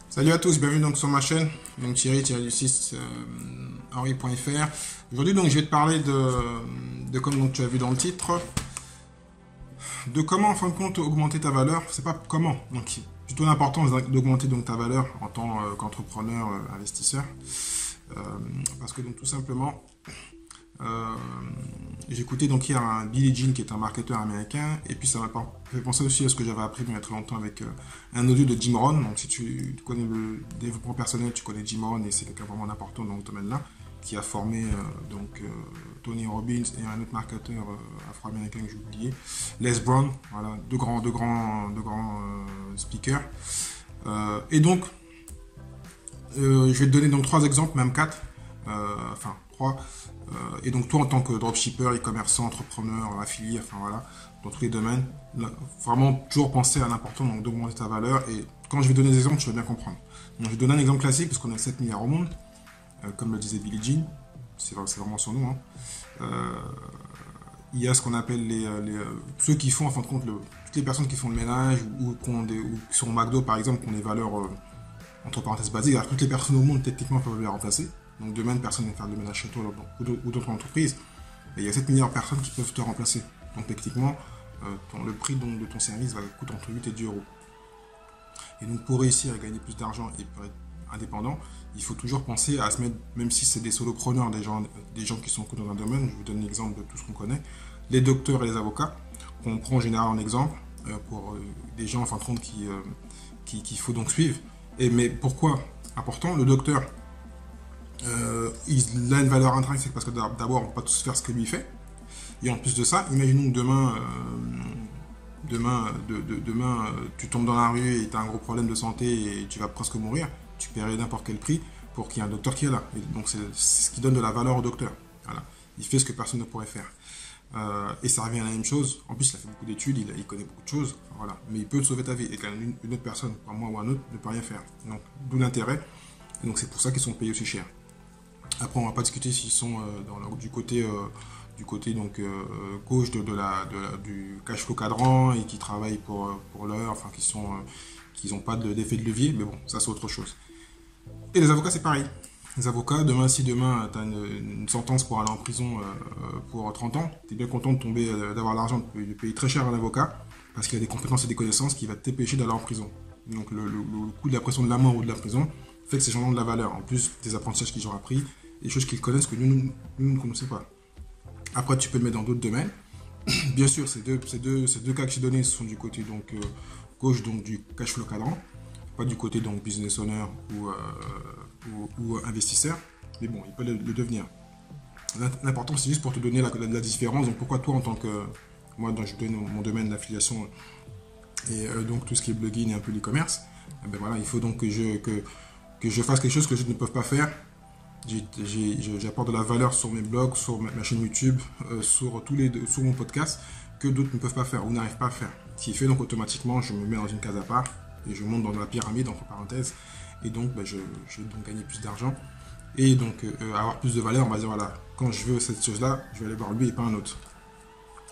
Salut à tous, bienvenue donc sur ma chaîne, donc Thierry-du-6 Henri.fr. Aujourd'hui donc je vais te parler de comme donc, tu as vu dans le titre, de comment en fin de compte augmenter ta valeur. C'est pas comment, donc plutôt l'importance d'augmenter donc ta valeur en tant qu'entrepreneur, investisseur, parce que donc tout simplement j'ai écouté donc hier un Billy Jean qui est un marketeur américain, et puis ça m'a fait penser aussi à ce que j'avais appris il y a très longtemps avec un audio de Jim Rohn. Donc si tu connais le développement personnel, tu connais Jim Rohn, et c'est quelqu'un vraiment important dans ce domaine-là, qui a formé Tony Robbins et un autre marketeur afro-américain que j'ai oublié, Les Brown, voilà, deux grands speakers. Et donc je vais te donner donc 3 exemples, même 4, enfin 3. Et donc toi en tant que dropshipper, e-commerçant, entrepreneur, affilié, enfin voilà, dans tous les domaines, là, vraiment toujours penser à l'important donc d'augmenter ta valeur. Et quand je vais donner des exemples, tu vas bien comprendre. Donc je vais donner un exemple classique parce qu'on a 7 milliards au monde, comme le disait Billy Jean, c'est vraiment son nom. Il y a ce qu'on appelle ceux qui font en fin de compte toutes les personnes qui font le ménage ou qui sont au McDo par exemple, qui ont des valeurs entre parenthèses basiques. Alors toutes les personnes au monde techniquement peuvent les remplacer. Donc demain, personne ne va faire de ménage chez toi ou d'autres entreprises. Et il y a 7 milliards de personnes qui peuvent te remplacer. Donc techniquement, le prix donc, de ton service va coûter entre 8 et 10 euros. Et donc pour réussir à gagner plus d'argent et pour être indépendant, il faut toujours penser à se mettre, même si c'est des solopreneurs, des gens qui sont dans un domaine. Je vous donne l'exemple de tout ce qu'on connaît. Les docteurs et les avocats, qu'on prend en général en exemple, pour des gens en fin de compte qu'il faut donc suivre. Mais pourquoi important? Le docteur, il a une valeur intrinsèque parce que d'abord on ne peut pas tous faire ce que lui fait, et en plus de ça, imaginons que demain tu tombes dans la rue et tu as un gros problème de santé et tu vas presque mourir, tu paierais n'importe quel prix pour qu'il y ait un docteur qui est là. Et donc c'est ce qui donne de la valeur au docteur. Voilà. Il fait ce que personne ne pourrait faire, et ça revient à la même chose. En plus il a fait beaucoup d'études, il connaît beaucoup de choses, voilà. Mais il peut te sauver ta vie, et quand une autre personne, pas moi ou un autre, ne peut rien faire. Donc d'où l'intérêt, et donc c'est pour ça qu'ils sont payés aussi cher. Après, on va pas discuter s'ils sont du côté donc gauche du cash flow cadran et qui travaillent pour l'heure, enfin qui n'ont pas d'effet de levier, mais bon, ça c'est autre chose. Et les avocats, c'est pareil. Les avocats, si demain tu as une sentence pour aller en prison pour 30 ans, tu es bien content d'avoir l'argent de payer très cher un avocat parce qu'il a des compétences et des connaissances qui va t'empêcher d'aller en prison. Donc le coût de la pression de la mort ou de la prison fait que ces gens ont de la valeur, en plus des apprentissages qu'ils ont appris, des choses qu'ils connaissent que nous ne connaissons pas. Après, tu peux le mettre dans d'autres domaines. Bien sûr, ces deux cas que j'ai donnés sont du côté donc gauche, donc du cash flow cadran, pas du côté donc business owner ou investisseur, mais bon, il peut le devenir. L'important, c'est juste pour te donner la différence. Donc pourquoi toi, en tant que moi, donc je donne mon domaine d'affiliation et donc tout ce qui est blogging et un peu l'e-commerce, ben voilà, il faut donc que je fasse quelque chose que je ne peux pas faire. J'apporte de la valeur sur mes blogs, sur ma chaîne YouTube, sur mon podcast, que d'autres ne peuvent pas faire ou n'arrivent pas à faire. Ce qui fait donc automatiquement, je me mets dans une case à part et je monte dans la pyramide entre parenthèses, et donc je vais donc gagner plus d'argent et donc avoir plus de valeur. On va dire voilà, quand je veux cette chose-là, je vais aller voir lui et pas un autre.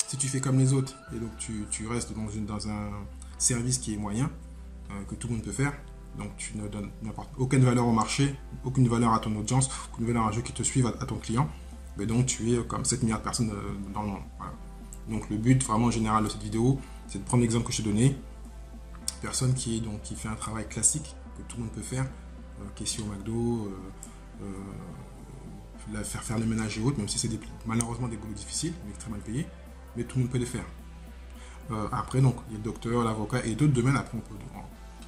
Si tu fais comme les autres et donc tu restes dans un service qui est moyen, que tout le monde peut faire, donc tu ne donnes aucune valeur au marché, aucune valeur à ton audience, aucune valeur à ceux qui te suivent, à ton client, mais donc tu es comme 7 milliards de personnes dans le monde. Voilà. Donc le but vraiment en général de cette vidéo, c'est de prendre l'exemple que je t'ai donné, personne qui fait un travail classique que tout le monde peut faire, caissier au McDo, faire le ménage et autres, même si c'est malheureusement des boulots difficiles, mais très mal payés, mais tout le monde peut les faire. Après donc il y a le docteur, l'avocat et d'autres domaines. Après on peut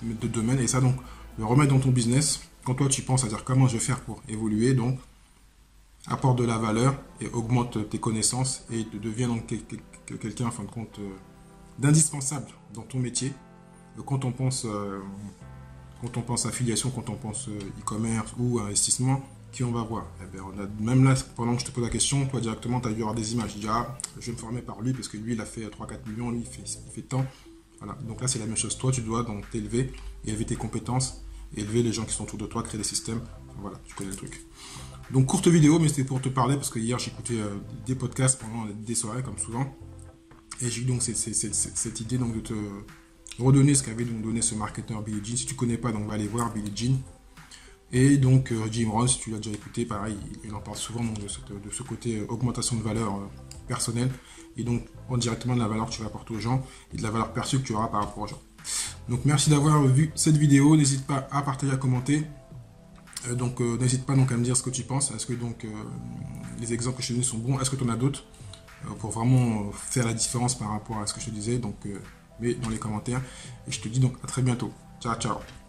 mettre d'autres domaines, et ça donc le remettre dans ton business. Quand toi tu penses à dire comment je vais faire pour évoluer, donc apporte de la valeur et augmente tes connaissances et deviens donc quelqu'un en fin de compte d'indispensable dans ton métier. Quand on pense affiliation, quand on pense e-commerce ou investissement, qui on va voir? Même là, pendant que je te pose la question, toi directement tu as dû avoir des images. Tu dis je vais me former par lui parce que lui il a fait 3-4 millions, lui il fait tant. Voilà. Donc là c'est la même chose, toi tu dois donc t'élever, élever tes compétences, élever les gens qui sont autour de toi, créer des systèmes. Voilà, tu connais le truc. Donc courte vidéo, mais c'était pour te parler parce que hier j'ai écouté des podcasts pendant des soirées comme souvent. Et j'ai eu donc cette idée donc de te redonner ce qu'avait donc donné ce marketeur Billy Jean. Si tu connais pas, donc va aller voir Billy Jean. Et donc Jim Rohn, si tu l'as déjà écouté, pareil, il en parle souvent donc, de ce côté augmentation de valeur personnelle, et donc directement de la valeur que tu vas apporter aux gens et de la valeur perçue que tu auras par rapport aux gens. Donc merci d'avoir vu cette vidéo, n'hésite pas à partager, à commenter. N'hésite pas donc à me dire ce que tu penses. Est-ce que donc les exemples que je te donne sont bons? Est-ce que tu en as d'autres pour vraiment faire la différence par rapport à ce que je te disais? Donc mets dans les commentaires et je te dis donc à très bientôt. Ciao ciao.